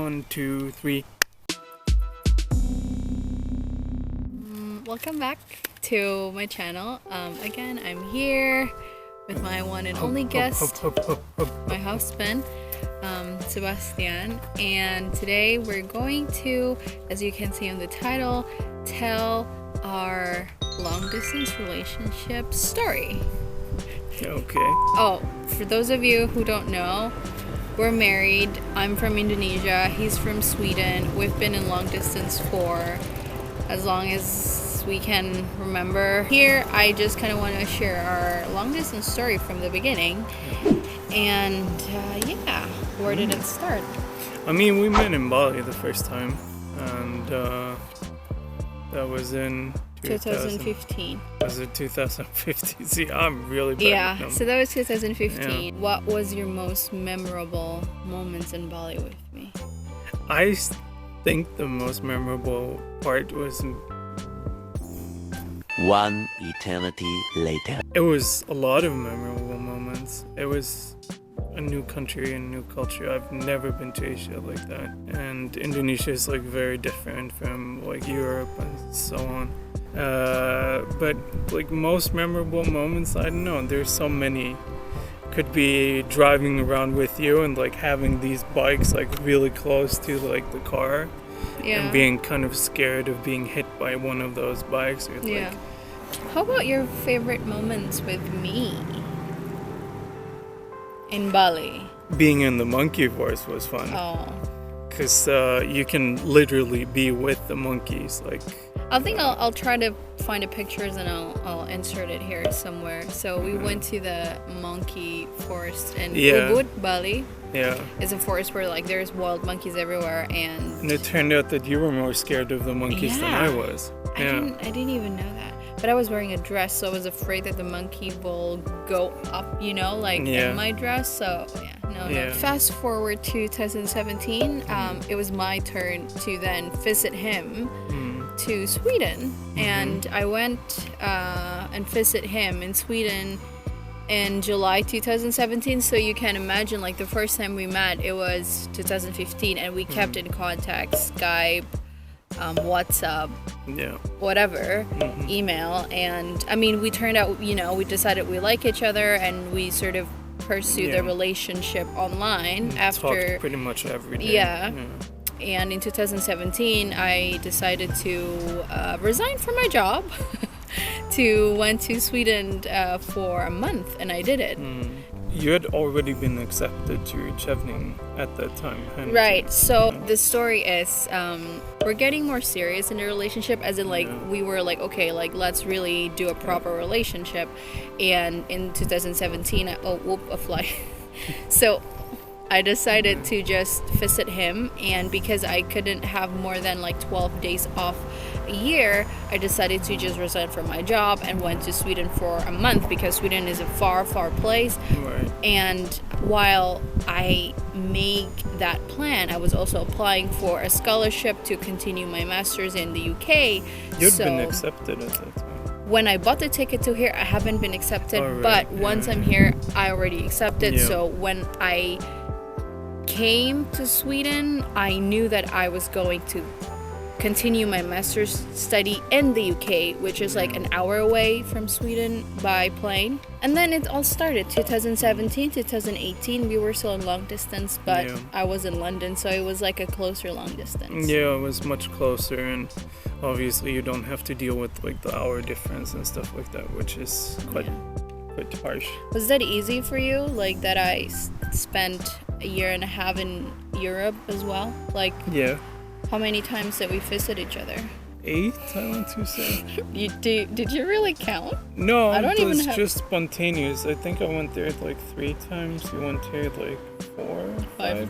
1, 2, 3. Welcome back to my channel. Again, I'm here with my one and only guest, my husband, Sebastian. And today we're going to, as you can see on the title, tell our long-distance relationship story. Okay. Oh, for those of you who don't know, we're married. I'm from Indonesia. He's from Sweden. We've been in long distance for as long as we can remember. Here, I just kind of want to share our long distance story from the beginning. And yeah, where did it start? I mean, we met in Bali the first time, and that was in 2015. Was it 2015? See, I'm really bad Yeah, with numbers. so that was 2015. Yeah. What was your most memorable moments in Bali with me? I think the most memorable part was One eternity later. it was a lot of memorable moments. It was a new country and new culture. I've never been to Asia like that, and Indonesia is like very different from like Europe and so on. But like most memorable moments, I don't know, there's so many. Could be driving around with you and like having these bikes like really close to like the car, Yeah. and being kind of scared of being hit by one of those bikes, or like Yeah. How about your favorite moments with me in Bali? being in the monkey force was fun. Oh, Because you can literally be with the monkeys, like I think I'll try to find the pictures and I'll insert it here somewhere. So we went to the monkey forest in Yeah. Ubud, Bali. yeah. It's a forest where like there's wild monkeys everywhere, and And it turned out that you were more scared of the monkeys than Yeah. I was. Yeah. I didn't even know that. But I was wearing a dress, so I was afraid that the monkey will go up, like Yeah. in my dress. So yeah, no. Yeah. Fast forward to 2017, it was my turn to then visit him to Sweden, and I went and visit him in Sweden in July 2017. So you can imagine, like the first time we met, it was 2015, and we kept in contact, Skype, WhatsApp, Yeah. whatever, email. And I mean, we turned out, we decided we like each other, and we sort of pursued the Yeah. relationship online after. Talked pretty much every day. Yeah. And in 2017, I decided to resign from my job went to Sweden for a month, and I did it. You had already been accepted to Chevning at that time, hadn't you? Right. So the story is, we're getting more serious in the relationship, as in like we were like, okay, like let's really do a proper relationship. And in 2017, a fly. So I decided to just visit him, and because I couldn't have more than like 12 days off a year, I decided to just resign from my job and went to Sweden for a month, because Sweden is a far place. Right. And while I make that plan, I was also applying for a scholarship to continue my master's in the UK. You'd So been accepted at that time. when I bought the ticket to here, I haven't been accepted, Oh, right. but once I'm here, I already accepted. Yeah. So when I came to Sweden, I knew that I was going to continue my master's study in the UK, which is like an hour away from Sweden by plane. And then it all started 2017, 2018. We were still in long distance, but Yeah. I was in London, so it was like a closer long distance. Yeah, it was much closer, and obviously you don't have to deal with like the hour difference and stuff like that, which is quite harsh. Was that easy for you? Like that I spent a year and a half in Europe as well? Like Yeah. how many times did we visit each other? 8, I want to say. Did you really count? No, I don't it even was have- just spontaneous. I think I went there like 3 times. You went there like 4, 5.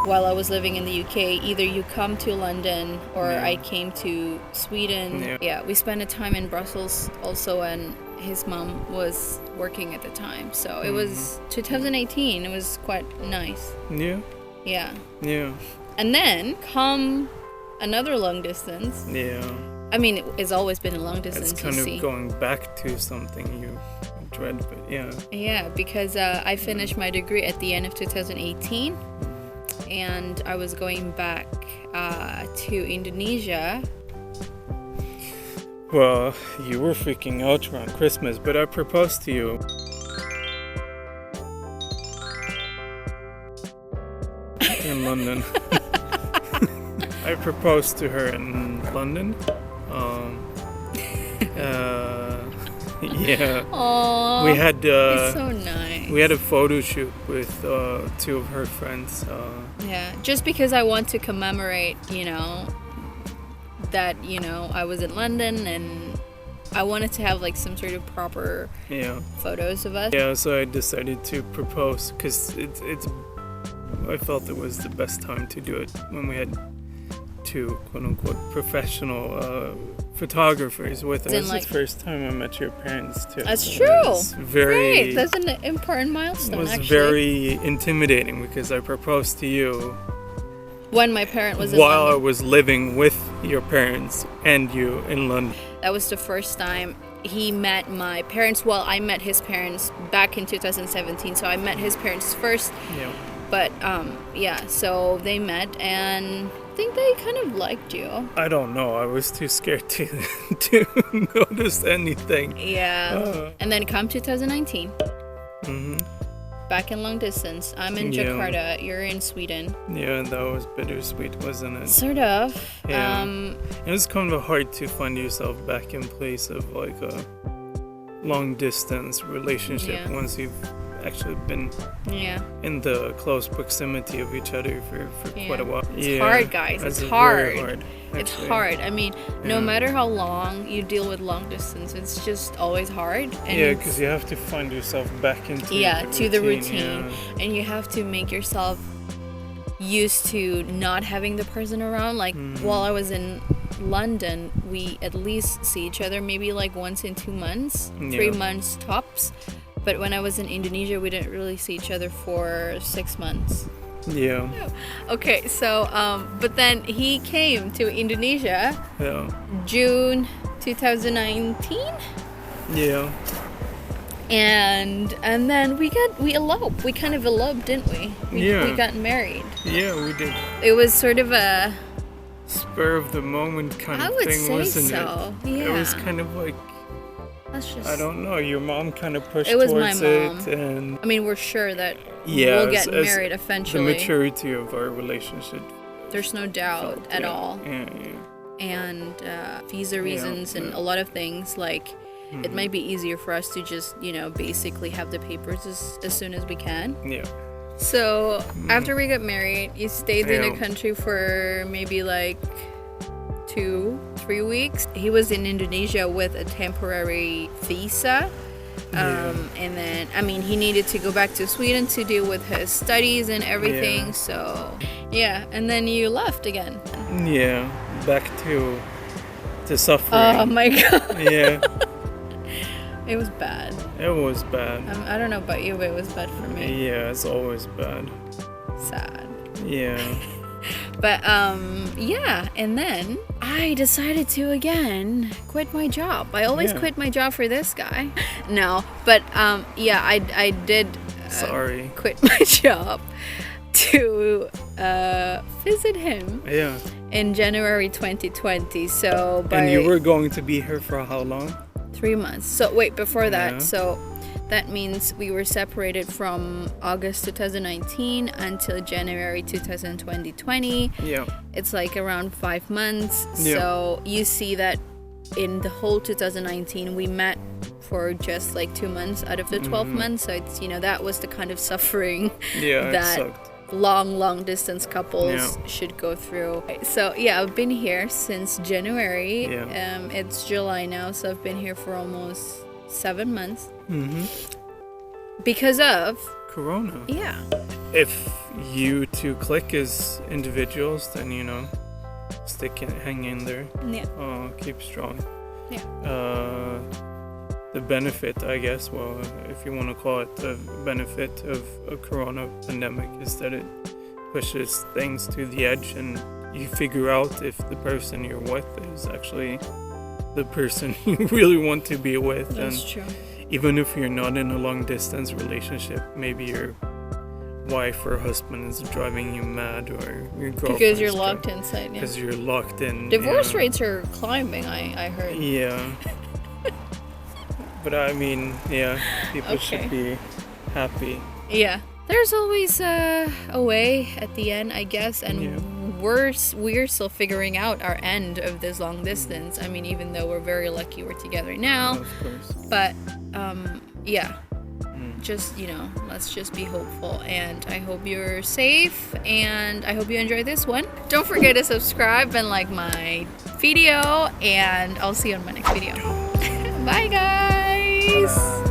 While I was living in the UK, either you come to London or Yeah. I came to Sweden. Yeah. We spent a time in Brussels also, and his mom was working at the time. So it was 2018. It was quite nice. Yeah. Yeah. Yeah. And then come another long distance. Yeah. I mean, it's always been a long distance, It's kind you of see. going back to something you dread, but yeah. Yeah, because I finished my degree at the end of 2018, and I was going back to Indonesia. Well, you were freaking out around Christmas, but I proposed to you. In London. I proposed to her in London. Yeah. Aww, We had it's so nice. we had a photo shoot with 2 of her friends. Yeah, just because I want to commemorate, that, I was in London, and I wanted to have like some sort of proper photos of us. Yeah, so I decided to propose because I felt it was the best time to do it when we had 2 quote-unquote professional photographers with us. It's the first time I met your parents too. That's true. Great. That's an important milestone. It was very intimidating because I proposed to you when my parent was in while London. I was living with your parents and you in London. That was the first time he met my parents. Well, I met his parents back in 2017, so I met his parents first. Yeah. But so they met, and I think they kind of liked you. I don't know. I was too scared to notice anything. Yeah. And then come 2019. Back in long distance. I'm in Jakarta. You're in Sweden. Yeah, that was bittersweet, wasn't it? Sort of. Yeah. It was kind of hard to find yourself back in place of like a long distance relationship once you've actually been in the close proximity of each other for quite a while. It's hard, guys. It's hard. Very hard. It's hard. I mean, no matter how long you deal with long distance, it's just always hard. And because you have to find yourself back into the routine. And you have to make yourself used to not having the person around. Like while I was in London, we at least see each other maybe like once in 2 months, 3 months tops. But when I was in Indonesia, we didn't really see each other for 6 months. Yeah. Okay, so but then he came to Indonesia. June 2019. Yeah. And then we eloped. We kind of eloped, didn't we? We got married. Yeah, we did. It was sort of a spur of the moment kind of thing, wasn't it? Yeah. It was kind of like, I don't know, your mom kind of pushed towards my mom. it, and I mean, we're sure that we'll get married eventually. The maturity of our relationship, there's no doubt at all. And visa reasons and a lot of things, like it might be easier for us to just basically have the papers as soon as we can. So after we got married, you stayed in the country for maybe like 2-3 weeks. He was in Indonesia with a temporary visa. And then, I mean, he needed to go back to Sweden to deal with his studies and everything. So, and then you left again. Yeah, back to suffering. Oh my god. Yeah. It was bad. It was bad. I don't know about you, but it was bad for me. Yeah, it's always bad. Sad. Yeah. But and then I decided to again quit my job. I always quit my job for this guy. No, but I did quit my job to visit him in January 2020. So and you were going to be here for how long? 3 months. So wait, before that, so that means we were separated from August 2019 until January 2020. Yeah. It's like around 5 months. Yeah. So you see that in the whole 2019, we met for just like 2 months out of the 12 months. So it's, that was the kind of suffering that long distance couples should go through. So I've been here since January. It's July now, so I've been here for almost 7 months. Because of Corona. If you two click as individuals, then hang in there. Keep strong. The benefit, I guess, well, if you want to call it the benefit of a corona pandemic, is that it pushes things to the edge and you figure out if the person you're with is actually the person you really want to be with. That's true. Even if you're not in a long distance relationship, maybe you're wife or husband is driving you mad, or your girlfriend. Because you're locked inside. Because you're locked in. Divorce rates are climbing. I heard. Yeah. But I mean, yeah, people should be happy. Yeah. There's always a way at the end, I guess, and we're still figuring out our end of this long distance. I mean, even though we're very lucky we're together now. Of course. But yeah. Just, let's just be hopeful, and I hope you're safe, and I hope you enjoyed this one. Don't forget to subscribe and like my video, and I'll see you on my next video. Bye guys.